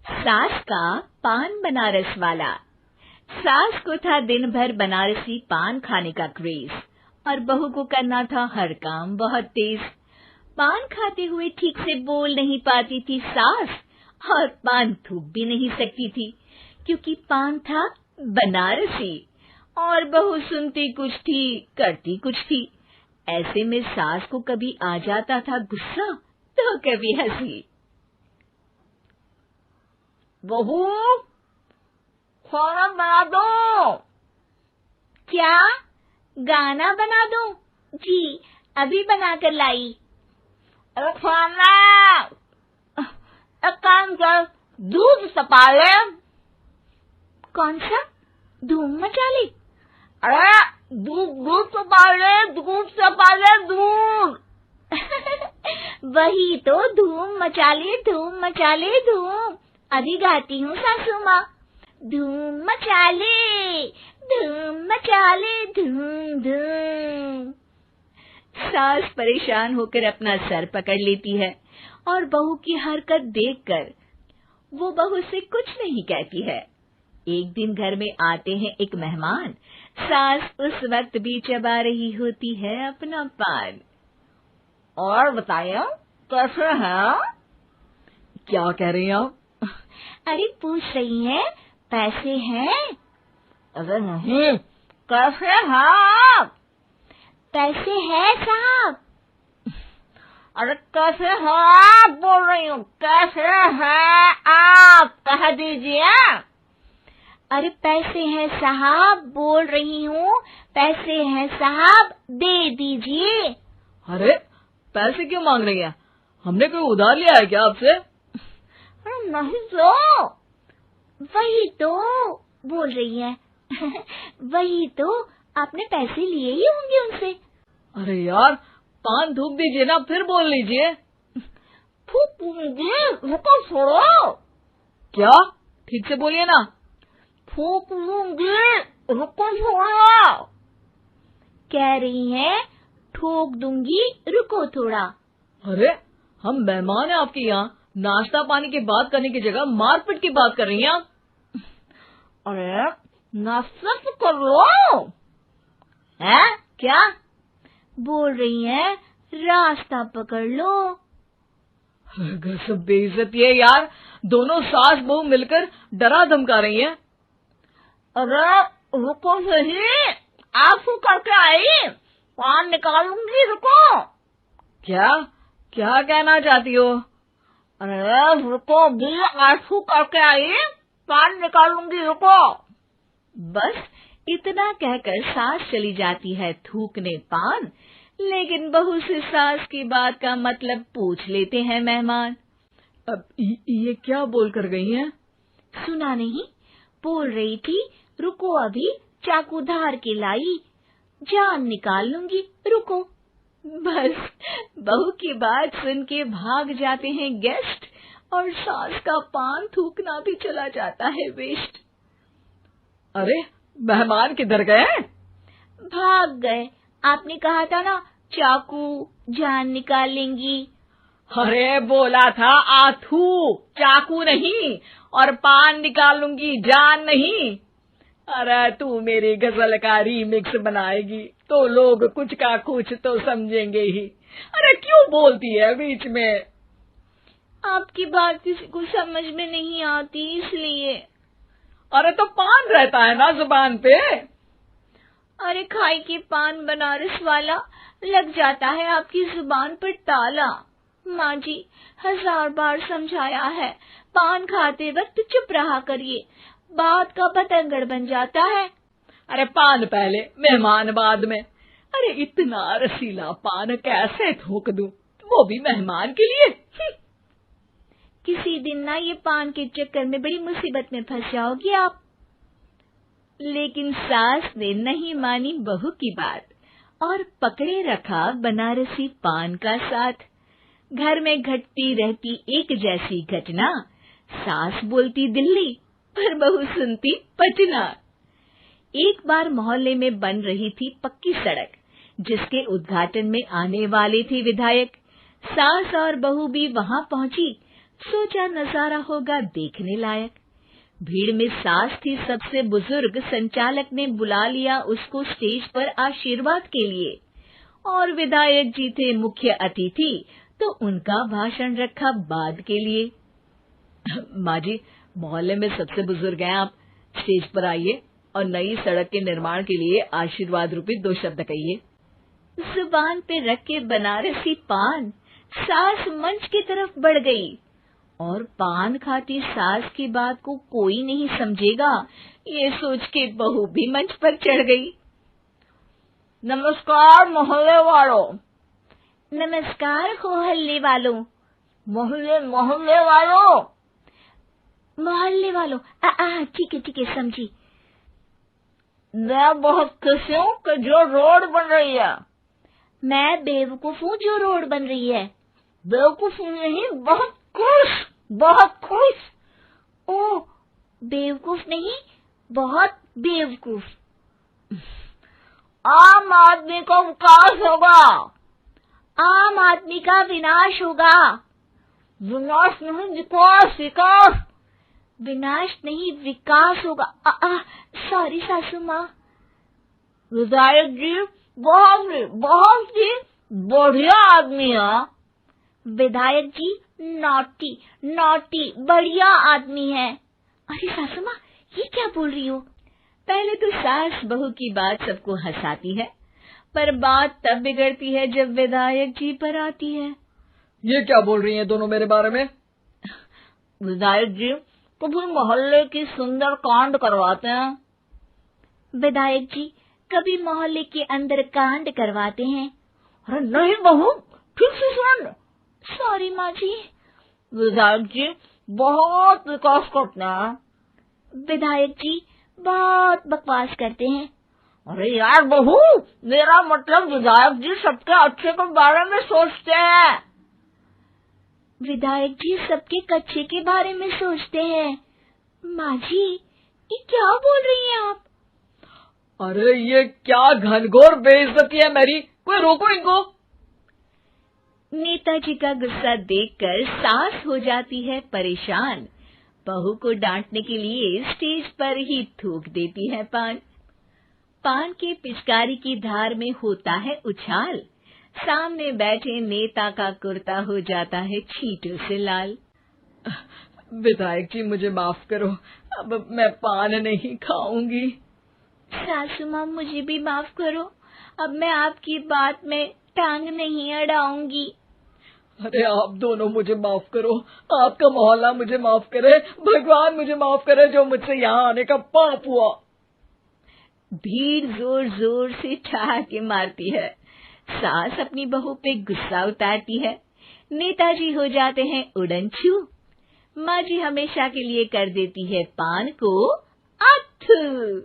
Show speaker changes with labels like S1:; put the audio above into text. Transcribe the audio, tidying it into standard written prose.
S1: सास का पान बनारस वाला। सास को था दिन भर बनारसी पान खाने का क्रेज और बहू को करना था हर काम बहुत तेज। पान खाते हुए ठीक से बोल नहीं पाती थी सास और पान थूक भी नहीं सकती थी क्योंकि पान था बनारसी और बहू सुनती कुछ थी करती कुछ थी। ऐसे में सास को कभी आ जाता था गुस्सा तो कभी हंसी।
S2: बहू, खाना बना दो।
S1: क्या? गाना बना दूं? जी, अभी बनाकर लाई।
S2: अरे खाना, एक काम कर, दूध तपा ले।
S1: कौन सा? धूम मचा ले?
S2: अरे दूध तपा ले, दूध तपा ले, दूध।
S1: वही तो, धूम मचा ले, धूम मचा ले, धूम। अभी गाती हूँ सासू माँ। धूम मचा ले, धूम मचा ले, धूम धूम। सास परेशान होकर अपना सर पकड़ लेती है और बहू की हरकत देखकर वो बहू से कुछ नहीं कहती है। एक दिन घर में आते हैं एक मेहमान। सास उस वक्त भी चबा रही होती है अपना पान।
S2: और बताइए, कैसे हैं?
S1: क्या कह रही हैं आप? अरे पूछ रही हैं पैसे हैं?
S2: अरे नहीं, कैसे हैं आप?
S1: पैसे हैं साहब।
S2: अरे कैसे हैं आप बोल रही हूँ, कैसे हैं आप कह दीजिए।
S1: अरे पैसे हैं साहब बोल रही हूँ, पैसे हैं साहब दे दीजिए।
S2: अरे पैसे क्यों मांग रही हैं? हमने कोई उधार लिया है क्या आपसे? अरे नहीं तो।
S1: वही तो बोल रही है। वही तो, आपने पैसे लिए ही होंगे उनसे।
S2: अरे यार, पान थूक दीजिए ना, फिर बोल लीजिए। थूकूंगी, रुको छोड़ो। क्या? ठीक से बोलिए ना। थूक लूंगी, रुको छोड़ो।
S1: कह रही हैं ठोक दूंगी, रुको थोड़ा।
S2: अरे हम मेहमान हैं आपके यहाँ, नाश्ता पानी की बात करने की जगह मारपीट की बात कर रही हैं आप। अरे नाश्ता तो कर लो।
S1: है क्या? बोल रही हैं रास्ता पकड़ लो।
S2: सब बेइज्जती है यार, दोनों सास बहू मिलकर डरा धमका रही हैं। अरे रुको सही, आंसू करके आई, पान निकालूंगी, रुको। क्या क्या कहना चाहती हो? अरे रुको भी, आंसू करके आई, पान निकालूंगी, रुको।
S1: बस इतना कहकर सास चली जाती है थूकने पान, लेकिन बहू से सास की बात का मतलब पूछ लेते हैं मेहमान।
S2: अब ये क्या बोल कर गई हैं?
S1: सुना नहीं? बोल रही थी रुको अभी चाकू धार के लाई, जान निकाल लूंगी, रुको। बस बहू की बात सुन के भाग जाते हैं गेस्ट और सास का पान थूकना भी चला जाता है वेस्ट।
S2: अरे मेहमान किधर गए?
S1: भाग गए। आपने कहा था ना चाकू जान निकाल लेंगी।
S2: अरे बोला था आथू, चाकू नहीं, और पान निकाल लूंगी, जान नहीं। अरे तू मेरी गजल का रीमिक्स बनाएगी तो लोग कुछ का कुछ तो समझेंगे ही। अरे क्यों बोलती है बीच में?
S1: आपकी बात किसी को समझ में नहीं आती इसलिए।
S2: अरे तो पान रहता है ना जुबान पे।
S1: अरे खाई के पान बनारस वाला, लग जाता है आपकी जुबान पर ताला। माँ जी 1000 बार समझाया है, पान खाते वक्त चुप रहा करिए, बात का बतंगड़ बन जाता है।
S2: अरे पान पहले मेहमान बाद में। अरे इतना रसीला पान कैसे थूक दूं, वो भी मेहमान के लिए।
S1: किसी दिन ना ये पान के चक्कर में बड़ी मुसीबत में फंस जाओगी आप। लेकिन सास ने नहीं मानी बहू की बात और पकड़े रखा बनारसी पान का साथ। घर में घटती रहती एक जैसी घटना, सास बोलती दिल्ली पर बहू सुनती पटना। एक बार मोहल्ले में बन रही थी पक्की सड़क, जिसके उद्घाटन में आने वाले थे विधायक। सास और बहू भी वहां पहुंची। सोचा नजारा होगा देखने लायक। भीड़ में सास थी सबसे बुजुर्ग। संचालक ने बुला लिया उसको स्टेज पर आशीर्वाद के लिए, और विधायक जी थे मुख्य अतिथि, तो उनका भाषण रखा बाद के लिए। माँ जी, मोहल्ले में सबसे बुजुर्ग हैं आप, स्टेज पर आइए और नई सड़क के निर्माण के लिए आशीर्वाद रूपी 2 शब्द कहिए। जुबान पे रख के बनारसी पान सास मंच की तरफ बढ़ गई, और पान खाती सास की बात को कोई नहीं समझेगा, ये सोच के बहू भी मंच पर चढ़ गई।
S2: नमस्कार मोहल्ले वालों।
S1: नमस्कार मोहल्ले वालों।
S2: मोहल्ले वालों।
S1: मोहल्ले वालों, ठीक है समझी।
S2: मैं बहुत खुश हूँ कि जो रोड बन रही है।
S1: मैं बेवकूफ हूँ जो रोड बन रही है।
S2: बेवकूफ नहीं, बहुत खुश।
S1: ओह, बेवकूफ नहीं, बहुत बेवकूफ।
S2: आम आदमी का विकास होगा।
S1: आम आदमी का विनाश होगा।
S2: विनाश नहीं, विकास।
S1: विनाश नहीं, विकास होगा। सॉरी सासू माँ।
S2: विधायक जी बहुत ही बढ़िया आदमी है।
S1: विधायक जी नॉटी बढ़िया आदमी है। अरे सासू माँ, ये क्या बोल रही हो? पहले तो सास बहू की बात सबको हंसाती है, पर बात तब बिगड़ती है जब विधायक जी पर आती है।
S2: ये क्या बोल रही हैं दोनों मेरे बारे में? विधायक जी कभी मोहल्ले की सुंदर कांड करवाते हैं।
S1: विधायक जी कभी मोहल्ले के अंदर कांड करवाते हैं।
S2: अरे नहीं बहू, ठीक से सुन।
S1: सॉरी माँ जी।
S2: विधायक जी बहुत विकास करते हैं।
S1: विधायक जी बहुत बकवास करते हैं।
S2: अरे यार बहू, मेरा मतलब विधायक जी सबके अच्छे के बारे में सोचते हैं।
S1: विधायक जी सबके कच्चे के बारे में सोचते हैं। माँ जी, ये क्या बोल रही हैं आप?
S2: अरे ये क्या घनघोर बेइज्जती है मेरी, कोई रोको इनको।
S1: नेताजी का गुस्सा देखकर सास हो जाती है परेशान। बहू को डांटने के लिए स्टेज पर ही थूक देती है पान के पिचकारी की धार में होता है उछाल। सामने बैठे नेता का कुर्ता हो जाता है छींटों से लाल।
S2: विधायक जी मुझे माफ करो, अब मैं पान नहीं खाऊंगी।
S1: सासू माँ मुझे भी माफ करो, अब मैं आपकी बात में टांग नहीं अड़ाऊंगी।
S2: अरे आप दोनों मुझे माफ करो, आपका मोहल्ला मुझे माफ करे, भगवान मुझे माफ करे जो मुझसे यहाँ आने का पाप हुआ।
S1: भीड़ जोर जोर से ठहाके मारती है। सास अपनी बहू पे गुस्सा उतारती है। नेताजी हो जाते हैं उड़नछू। माँ जी हमेशा के लिए कर देती है पान को अथू।